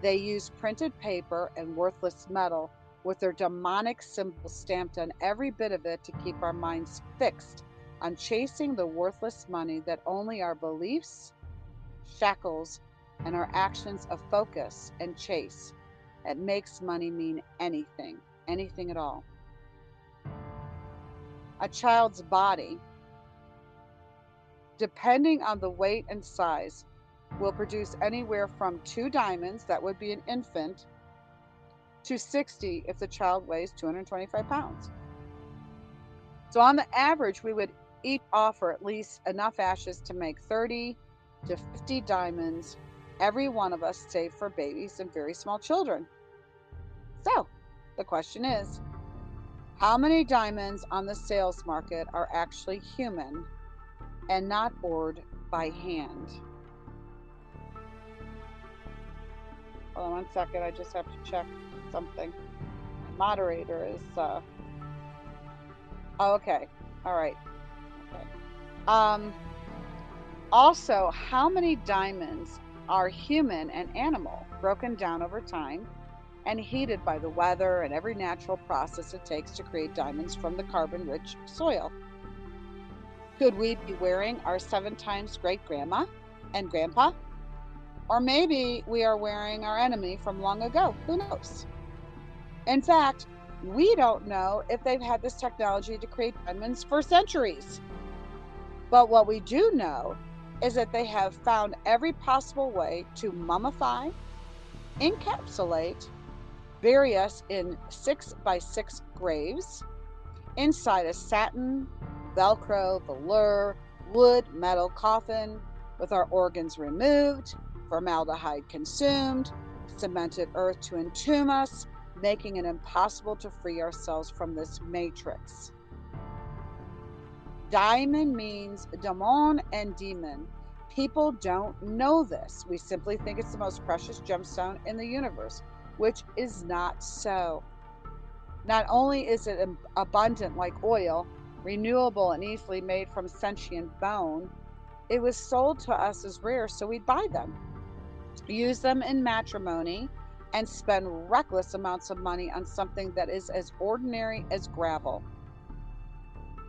They use printed paper and worthless metal with their demonic symbols stamped on every bit of it to keep our minds fixed on chasing the worthless money that only our beliefs, shackles, and our actions of focus and chase. It makes money mean anything, anything at all. A child's body, depending on the weight and size, will produce anywhere from 2 diamonds, that would be an infant, to 60 if the child weighs 225 pounds. So, on the average, we would each offer at least enough ashes to make 30 to 50 diamonds, every one of us, save for babies and very small children. So, the question is, how many diamonds on the sales market are actually human and not poured by hand? Hold on 1 second, I just have to check something. My moderator is, oh, okay, all right, okay. Also, how many diamonds are human and animal, broken down over time and heated by the weather and every natural process it takes to create diamonds from the carbon-rich soil? Could we be wearing our 7 times great grandma and grandpa? Or maybe we are wearing our enemy from long ago. Who knows? In fact, we don't know if they've had this technology to create diamonds for centuries. But what we do know is that they have found every possible way to mummify, encapsulate, bury us in 6x6 graves inside a satin, Velcro, velour, wood, metal coffin with our organs removed, formaldehyde consumed, cemented earth to entomb us, making it impossible to free ourselves from this matrix. Diamond means demon and demon. People don't know this. We simply think it's the most precious gemstone in the universe, which is not so. Not only is it abundant like oil, renewable and easily made from sentient bone, it was sold to us as rare, so we'd buy them, use them in matrimony, and spend reckless amounts of money on something that is as ordinary as gravel.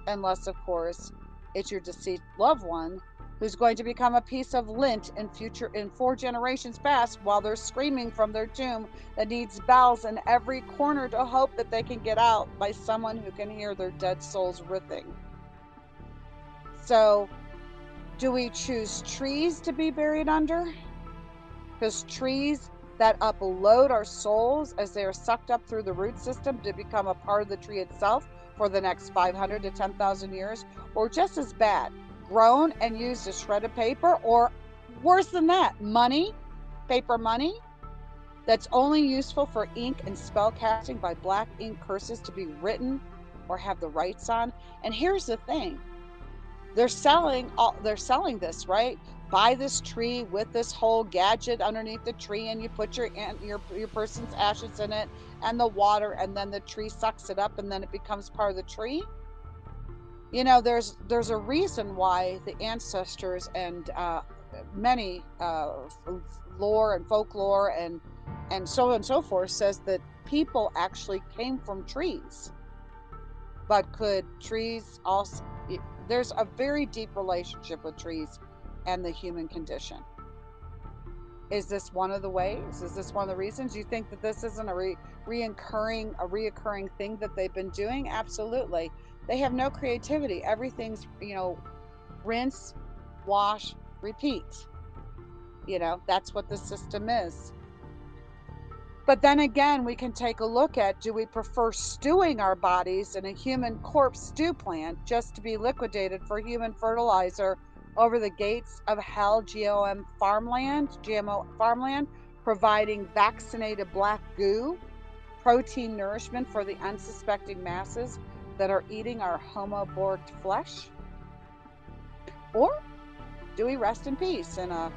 Unless, of course, it's your deceased loved one who's going to become a piece of lint in 4 generations past while they're screaming from their tomb that needs bells in every corner to hope that they can get out by someone who can hear their dead souls writhing. So, do we choose trees to be buried under? Because trees that upload our souls as they are sucked up through the root system to become a part of the tree itself for the next 500 to 10,000 years, or just as bad, grown and used as shredded paper, or worse than that, money, paper money, that's only useful for ink and spell casting by black ink curses to be written or have the rights on. And here's the thing, they're selling this, right? Buy this tree with this whole gadget underneath the tree, and you put your person's ashes in it and the water, and then the tree sucks it up and then it becomes part of the tree. You know, there's a reason why the ancestors and many lore and folklore and so on and so forth says that people actually came from trees. But could trees also, there's a very deep relationship with trees and the human condition. Is this one of the ways? Is this one of the reasons? You think that this isn't a reoccurring thing that they've been doing? Absolutely. They have no creativity. Everything's, rinse, wash, repeat. That's what the system is. But then again, we can take a look at, do we prefer stewing our bodies in a human corpse stew plant just to be liquidated for human fertilizer over the gates of hell, GMO farmland, providing vaccinated black goo, protein nourishment for the unsuspecting masses that are eating our homo-borged flesh? Or do we rest in peace in a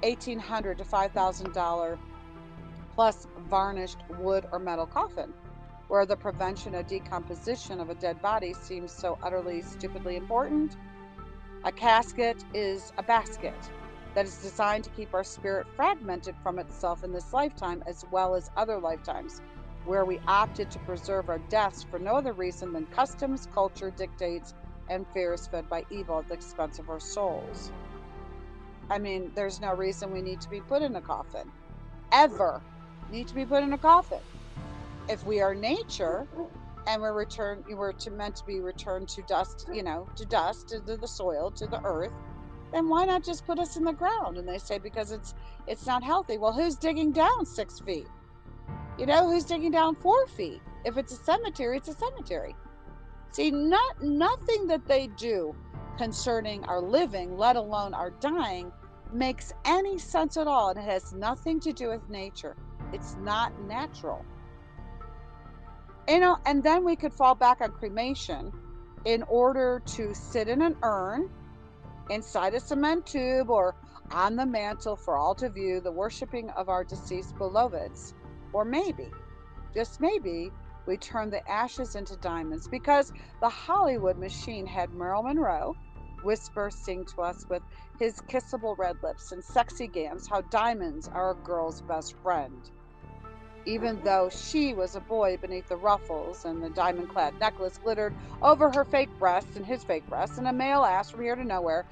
$1,800 to $5,000 plus varnished wood or metal coffin, where the prevention of decomposition of a dead body seems so utterly, stupidly important? A casket is a basket that is designed to keep our spirit fragmented from itself in this lifetime as well as other lifetimes, where we opted to preserve our deaths for no other reason than customs, culture, dictates, and fears fed by evil at the expense of our souls. I mean, there's no reason we need to be put in a coffin. Ever need to be put in a coffin. If we are nature and meant to be returned to dust, to dust, to the soil, to the earth, then why not just put us in the ground? And they say because it's not healthy. Well, who's digging down 6 feet? Who's digging down 4 feet? If it's a cemetery, it's a cemetery. See, nothing that they do concerning our living, let alone our dying, makes any sense at all. And it has nothing to do with nature. It's not natural. And then we could fall back on cremation in order to sit in an urn inside a cement tube or on the mantle for all to view the worshiping of our deceased beloveds. Or maybe, just maybe, we turn the ashes into diamonds, because the Hollywood machine had Marilyn Monroe sing to us with his kissable red lips and sexy gams how diamonds are a girl's best friend. Even though she was a boy beneath the ruffles and the diamond-clad necklace glittered over her fake breasts and his fake breasts and a male ass from here to nowhere.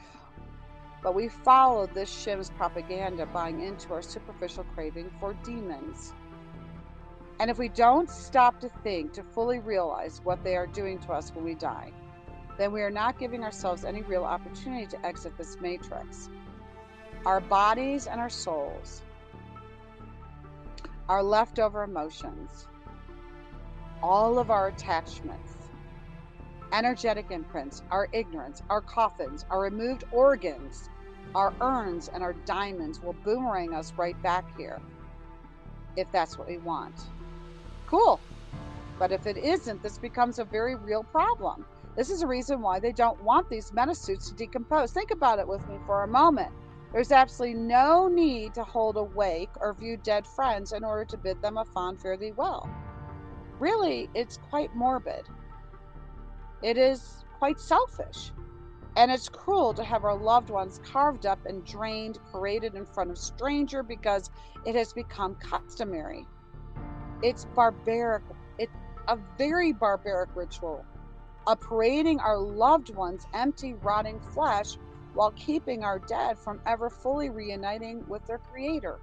But we followed this shim's propaganda, buying into our superficial craving for demons. And if we don't stop to think, to fully realize what they are doing to us when we die, then we are not giving ourselves any real opportunity to exit this matrix. Our bodies and our souls, our leftover emotions, all of our attachments, energetic imprints, our ignorance, our coffins, our removed organs, our urns, and our diamonds will boomerang us right back here, if that's what we want. Cool. But if it isn't, this becomes a very real problem. This is a reason why they don't want these metasuits to decompose. Think about it with me for a moment. There's absolutely no need to hold a wake or view dead friends in order to bid them a fond fare thee well. Really, it's quite morbid. It is quite selfish. And it's cruel to have our loved ones carved up and drained, paraded in front of stranger because it has become customary. It's barbaric. It's a very barbaric ritual of parading our loved ones' empty, rotting flesh while keeping our dead from ever fully reuniting with their creator,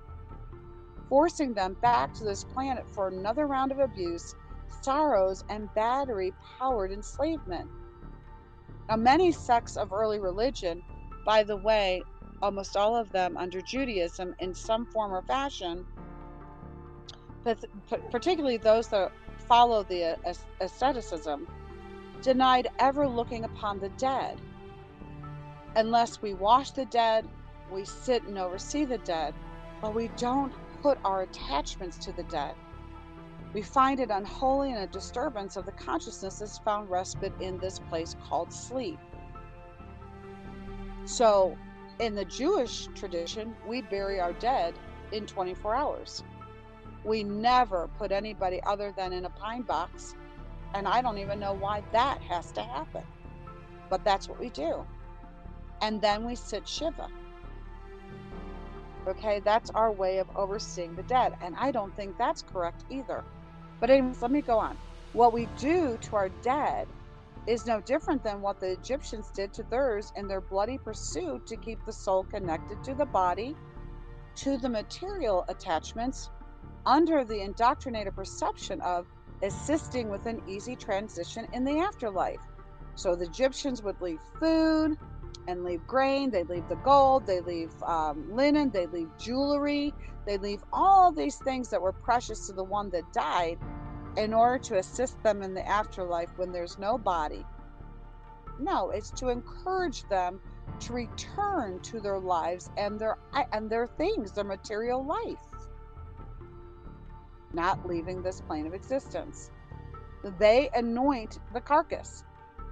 forcing them back to this planet for another round of abuse, sorrows, and battery-powered enslavement. Now, many sects of early religion, by the way, almost all of them under Judaism in some form or fashion, particularly those that follow the asceticism, denied ever looking upon the dead. Unless we wash the dead, we sit and oversee the dead, but we don't put our attachments to the dead. We find it unholy and a disturbance of the consciousness is found respite in this place called sleep. So, in the Jewish tradition, we bury our dead in 24 hours. We never put anybody other than in a pine box, and I don't even know why that has to happen. But that's what we do. And then we sit Shiva. Okay, that's our way of overseeing the dead. And I don't think that's correct either. But anyways, let me go on. What we do to our dead is no different than what the Egyptians did to theirs in their bloody pursuit to keep the soul connected to the body, to the material attachments, under the indoctrinated perception of assisting with an easy transition in the afterlife. So the Egyptians would leave food and leave grain, they leave the gold, they leave linen, they leave jewelry, they leave all these things that were precious to the one that died in order to assist them in the afterlife when there's no body. No, it's to encourage them to return to their lives and their things, their material life, not leaving this plane of existence. They anoint the carcass.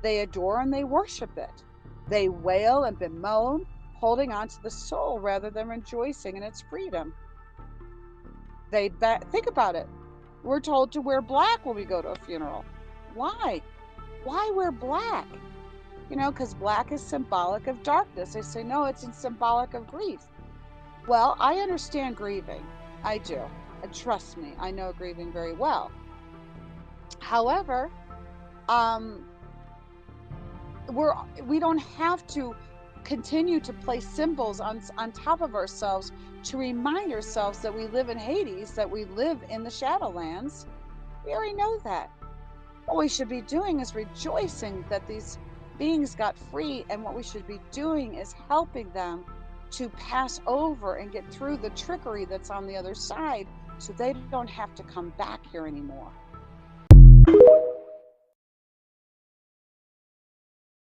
They adore and they worship it. They wail and bemoan, holding on to the soul rather than rejoicing in its freedom. Think about it. We're told to wear black when we go to a funeral. Why? Why wear black? Because black is symbolic of darkness. They say, no, it's symbolic of grief. Well, I understand grieving. I do. And trust me, I know grieving very well. However, um, we don't have to continue to place symbols on top of ourselves to remind ourselves that we live in Hades, that we live in the Shadowlands. We already know that. What we should be doing is rejoicing that these beings got free, and what we should be doing is helping them to pass over and get through the trickery that's on the other side so they don't have to come back here anymore.